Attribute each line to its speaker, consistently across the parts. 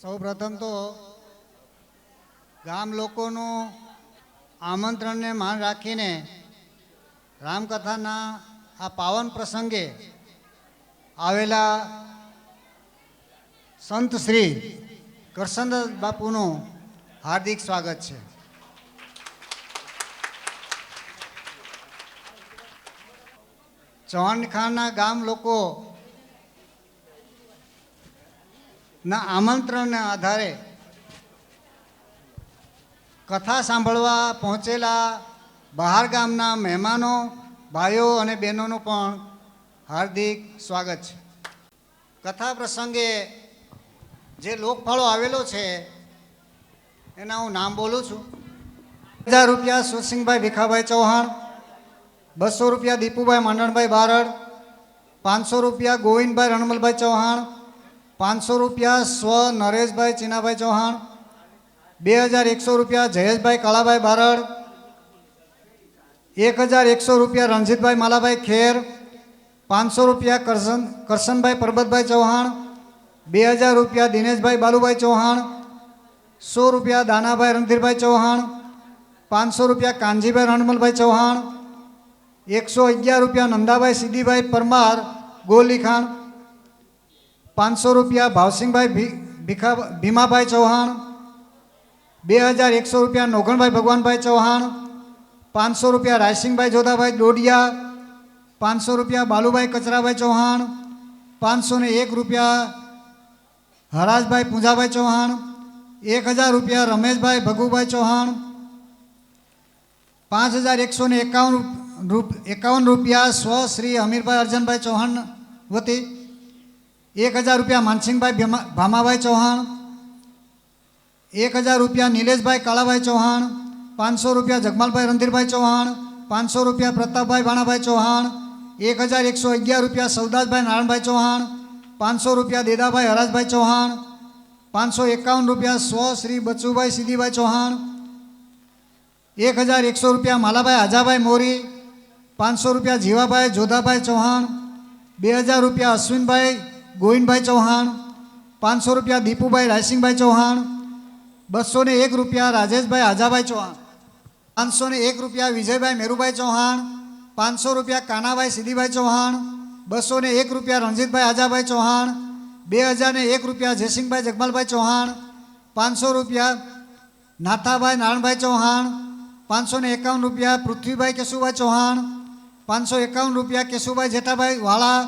Speaker 1: સૌ પ્રથમ તો ગામ લોકોનું આમંત્રણને માન રાખીને રામકથાના આ પાવન પ્રસંગે આવેલા સંત શ્રી કરશનદાસ બાપુનું હાર્દિક સ્વાગત છે. ચૌહાણખાના ગામ લોકો ના આમંત્રણના આધારે કથા સાંભળવા પહોંચેલા બહાર ગામના મહેમાનો, ભાઈઓ અને બહેનોનું પણ હાર્દિક સ્વાગત છે. કથા પ્રસંગે જે લોકફાળો આવેલો છે એના હું નામ બોલું છું. 1000 રૂપિયા સુરસિંહભાઈ ભીખાભાઈ ચૌહાણ, 200 રૂપિયા દીપુભાઈ માંડણભાઈ બારડ, 500 રૂપિયા ગોવિંદભાઈ રણમલભાઈ ચૌહાણ, 500 રૂપિયા સ્વ નરેશભાઈ ચીનાભાઈ ચૌહાણ, 2100 રૂપિયા જયેશભાઈ કાળાભાઈ બારડ, 1100 રૂપિયા રણજીતભાઈ માલાભાઈ ખેર, 500 રૂપિયા કરશનભાઈ પરબતભાઈ ચૌહાણ, 2000 રૂપિયા દિનેશભાઈ બાલુભાઈ ચૌહાણ, 100 રૂપિયા દાનાભાઈ રણધીરભાઈ ચૌહાણ, 500 રૂપિયા કાનજીભાઈ રણમલભાઈ ચૌહાણ, 111 રૂપિયા નંદાભાઈ સિદ્ધિભાઈ પરમાર ગોલીખાણ, 500 રૂપિયા ભાવસિંહભાઈ ભીમાભાઈ ચૌહાણ, 2100 રૂપિયા નોગણભાઈ ભગવાનભાઈ ચૌહાણ, 500 રૂપિયા રાયસિંહભાઈ જોધાભાઈ ડોડિયા, 500 રૂપિયા બાલુભાઈ કચરાભાઈ ચૌહાણ, 501 રૂપિયા હરાજભાઈ પૂંજાભાઈ ચૌહાણ, 1000 રૂપિયા રમેશભાઈ ભગુભાઈ ચૌહાણ, 5151 રૂપિયા સ્વ શ્રી અમીરભાઈ અર્જનભાઈ ચૌહાણ વતી, 1000 રૂપિયા માનસિંહભાઈ ભામાભાઈ ચૌહાણ, 1000 રૂપિયા નિલેશભાઈ કાળાભાઈ ચૌહાણ, 500 રૂપિયા જગમાલભાઈ રણધીરભાઈ ચૌહાણ, 500 રૂપિયા પ્રતાપભાઈ ભાણાભાઈ ચૌહાણ, 1111 રૂપિયા સૌદાસભાઈ નારાયણભાઈ ચૌહાણ, 500 રૂપિયા દેદાભાઈ હરાજભાઈ ચૌહાણ, 551 રૂપિયા સ્વ શ્રી બચુભાઈ સિદ્ધિભાઈ ચૌહાણ, 1100 રૂપિયા માલાભાઈ આજાભાઈ મોરી, 500 રૂપિયા જીવાભાઈ જોધાભાઈ ચૌહાણ, 2000 રૂપિયા અશ્વિનભાઈ ગોવિંદભાઈ ચૌહાણ, 500 રૂપિયા દીપુભાઈ રાયસિંહભાઈ ચૌહાણ, 201 રૂપિયા રાજેશભાઈ આજાભાઈ ચૌહાણ, 501 રૂપિયા વિજયભાઈ મેરુભાઈ ચૌહાણ, 500 રૂપિયા કાનાભાઈ સિદ્ધિભાઈ ચૌહાણ, 201 રૂપિયા રણજીતભાઈ આજાભાઈ ચૌહાણ, 2001 રૂપિયા જયસિંહભાઈ જગમાલભાઈ ચૌહાણ, 500 રૂપિયા નાથાભાઈ નારાયણભાઈ ચૌહાણ, 551 રૂપિયા પૃથ્વીભાઈ કેશુભાઈ ચૌહાણ, 551 રૂપિયા કેશુભાઈ જેઠાભાઈ વાળા,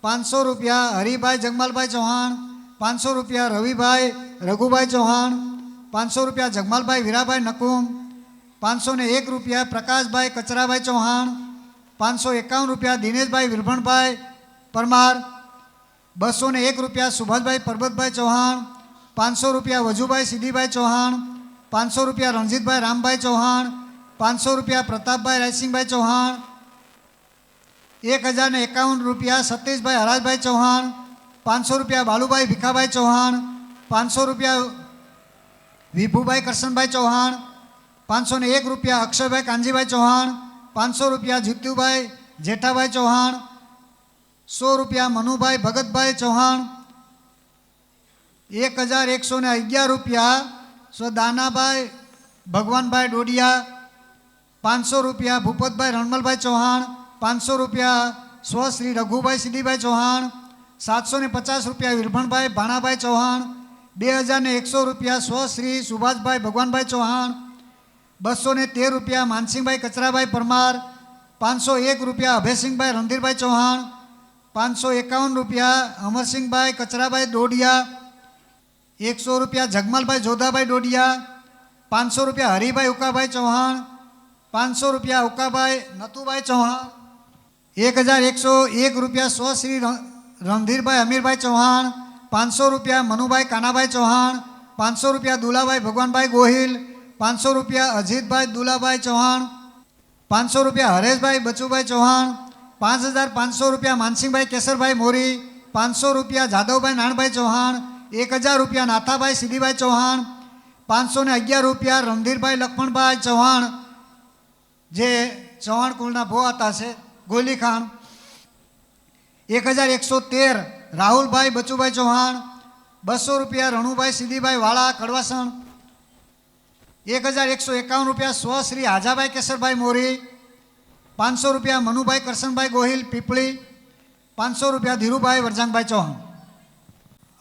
Speaker 1: 500 રૂપિયા હરિભાઈ જગમાલભાઈ ચૌહાણ, 500 રૂપિયા રવિભાઈ રઘુભાઈ ચૌહાણ, 500 રૂપિયા જગમાલભાઈ વીરાભાઈ નકુમ, 501 રૂપિયા પ્રકાશભાઈ કચરાભાઈ ચૌહાણ, 551 રૂપિયા દિનેશભાઈ વિરભણભાઈ પરમાર, 201 રૂપિયા સુભાષભાઈ પરબતભાઈ ચૌહાણ, 500 રૂપિયા વજુભાઈ સિદ્ધિભાઈ ચૌહાણ, 500 રૂપિયા રણજીતભાઈ રામભાઈ ચૌહાણ, 500 રૂપિયા પ્રતાપભાઈ રાયસિંહભાઈ ચૌહાણ, 1051 રૂપિયા સતીશભાઈ હરાજભાઈ ચૌહાણ, 500 રૂપિયા બાલુભાઈ ભીખાભાઈ ચૌહાણ, 500 રૂપિયા વિભુભાઈ કરશનભાઈ ચૌહાણ, 501 રૂપિયા અક્ષયભાઈ કાનજીભાઈ ચૌહાણ, 500 રૂપિયા જીતુભાઈ જેઠાભાઈ ચૌહાણ, 100 રૂપિયા મનુભાઈ ભગતભાઈ ચૌહાણ, 1111 રૂપિયા દાનાભાઈ ભગવાનભાઈ ડોડિયા, 500 રૂપિયા ભૂપતભાઈ રણમલભાઈ ચૌહાણ, 500 રૂપિયા સ્વ શ્રી રઘુભાઈ સિદ્ધિભાઈ ચૌહાણ, 750 રૂપિયા વિરભણભાઈ ભાણાભાઈ ચૌહાણ, 2100 રૂપિયા સ્વ શ્રી સુભાષભાઈ ભગવાનભાઈ ચૌહાણ, 213 રૂપિયા માનસિંહભાઈ કચરાભાઈ પરમાર, 501 રૂપિયા અભયસિંહભાઈ રણધીરભાઈ ચૌહાણ, 551 રૂપિયા અમરસિંહભાઈ કચરાભાઈ ડોડિયા, 100 રૂપિયા જગમાલભાઈ જોધાભાઈ ડોડિયા, 500 રૂપિયા હરિભાઈ ઉકાભાઈ ચૌહાણ, 500 રૂપિયા ઉકાભાઈ નતુભાઈ ચૌહાણ, 1101 રૂપિયા સ્વ શ્રી રણધીરભાઈ અમીરભાઈ ચૌહાણ, 500 રૂપિયા મનુભાઈ કાનાભાઈ ચૌહાણ, 500 રૂપિયા દુલાભાઈ ભગવાનભાઈ ગોહિલ, 500 રૂપિયા અજીતભાઈ દુલાભાઈ ચૌહાણ, 500 રૂપિયા હરેશભાઈ બચુભાઈ ચૌહાણ, 5500 રૂપિયા માનસિંહભાઈ કેસરભાઈ મોરી, 500 રૂપિયા જાદવભાઈ નાણભાઈ ચૌહાણ, 1000 રૂપિયા નાથાભાઈ સિદ્ધિભાઈ ચૌહાણ, 511 રૂપિયા રણધીરભાઈ લક્ષ્મણભાઈ ચૌહાણ જે ચૌહાણ કુળના ભોવાતા છે ગોલીખાણ, 1113 રાહુલભાઈ બચુભાઈ ચૌહાણ, 200 રૂપિયા રણુભાઈ સિદ્ધિભાઈ વાળા કડવાસણ, 1151 રૂપિયા સ્વ શ્રી હાજાભાઈ કેશરભાઈ મોરી, 500 રૂપિયા મનુભાઈ કરશનભાઈ ગોહિલ પીપળી, 500 રૂપિયા ધીરુભાઈ વરજાંગભાઈ ચૌહાણ.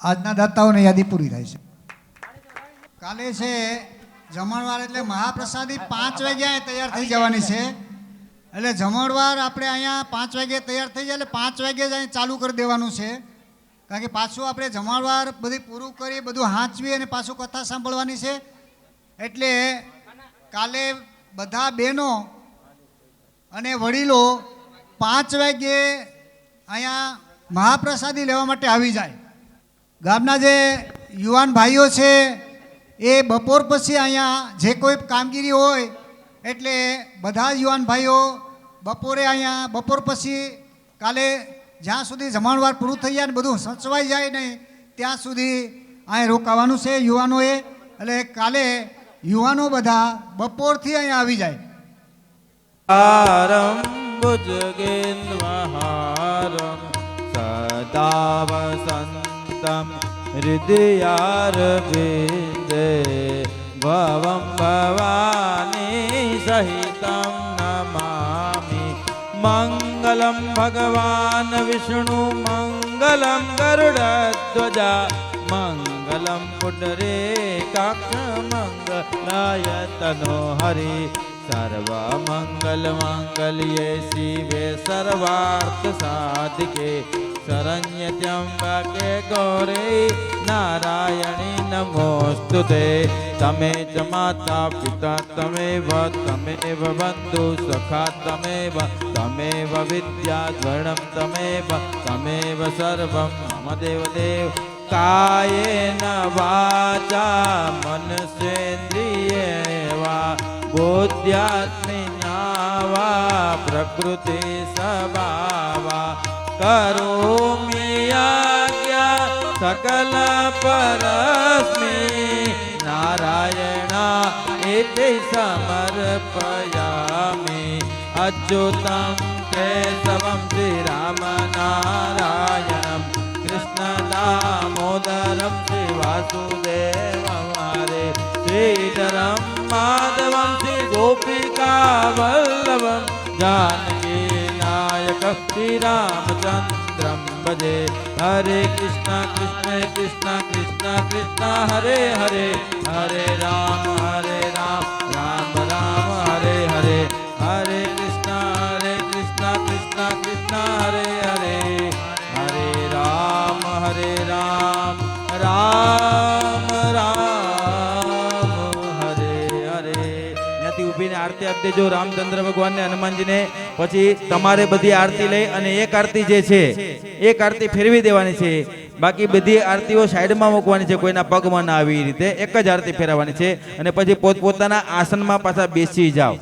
Speaker 1: આજના દાતાઓની યાદી પૂરી થાય છે. કાલે છે જમણવાર એટલે મહાપ્રસાદી 5 વાગ્યા તૈયાર થઈ જવાની છે. એટલે જમણવાર આપણે અહીંયા 5 વાગ્યે તૈયાર થઈ જાય એટલે 5 વાગ્યે જ અહીં ચાલુ કરી દેવાનું છે. કારણ કે પાછું આપણે જમણવાર બધી પૂરું કરી બધું હાંચવી અને પાછું કથા સાંભળવાની છે. એટલે કાલે બધા બહેનો અને વડીલો 5 વાગ્યે અહીંયા મહાપ્રસાદી લેવા માટે આવી જાય. ગામના જે યુવાન ભાઈઓ છે એ બપોર પછી અહીંયા જે કોઈ કામગીરી હોય એટલે બધા જ યુવાન ભાઈઓ બપોરે અહીંયા બપોર પછી કાલે જ્યાં સુધી જમણવાર પૂરું થઈ જાય ને બધું સચવાઈ જાય નહીં ત્યાં સુધી અહીં રોકાવાનું છે યુવાનોએ. એટલે કાલે યુવાનો બધા બપોરથી અહીંયા આવી જાય.
Speaker 2: ભુજગેન્દ્રહારમ સદા વસંતમ હૃદયારવિંદે ભવમ ભવાની સહિતમ નમામિ. મંગલમ ભગવાન વિષ્ણુ મંગલમ ગરુડધ્વજા મંગલમ પુંડરીકાક્ષ મંગલાય તનો હરિ. સર્વમંગલમાંગલ્યે શિવે સર્વાર્થ સાધિકે શરણ્ય ત્ર્યંબકે ગૌરે નારાયણી નમોસ્તુતે. તમે ચ માતા પિતા તમેવ તમેવ બંધુ સખા તમેવ તમેવ વિદ્યા દ્રઢમ તમેવ તમેવ સર્વમ મમ દેવદેવ. કાયેન વાચા મનસેન્દ્રિયેવા બુદ્ધ્યાત્મના વા પ્રકૃતિ સ્વભાવા કરોમિ યજ્ઞ સકલ પરસ્મૈ નારાયણ ઇતિ સમર્પયામિ. અચ્યુતમ કેશવમ શ્રી રામ નારાયણમ કૃષ્ણ દામોદરમ શ્રી વાસુદેવમ હરે. શ્રીધરમ માધવમ શ્રી ગોપિકા વલ્લભમ જાનકી નાયક શ્રી રામચંદ્રમ ભજે. હરે કૃષ્ણ કૃષ્ણ કૃષ્ણ કૃષ્ણ કૃષ્ણ હરે હરે હરે રામ રામ રામ હરે હરે. હરે કૃષ્ણ કૃષ્ણ કૃષ્ણ હરે હરે હરે રામ રામ હરે હરે. ત્યાંથી ઊભીને આરતી આપી દેજો રામચંદ્ર ભગવાનને હનુમાનજીને. પછી તમારે બધી આરતી લઈ અને એક આરતી જે છે એક આરતી ફેરવી દેવાની છે. બાકી બધી આરતીઓ સાઈડમાં મૂકવાની છે, કોઈના પગમાં ના આવી રીતે એક જ આરતી ફેરવવાની છે. અને પછી પોતપોતાના આસનમાં પાછા બેસી જાઓ.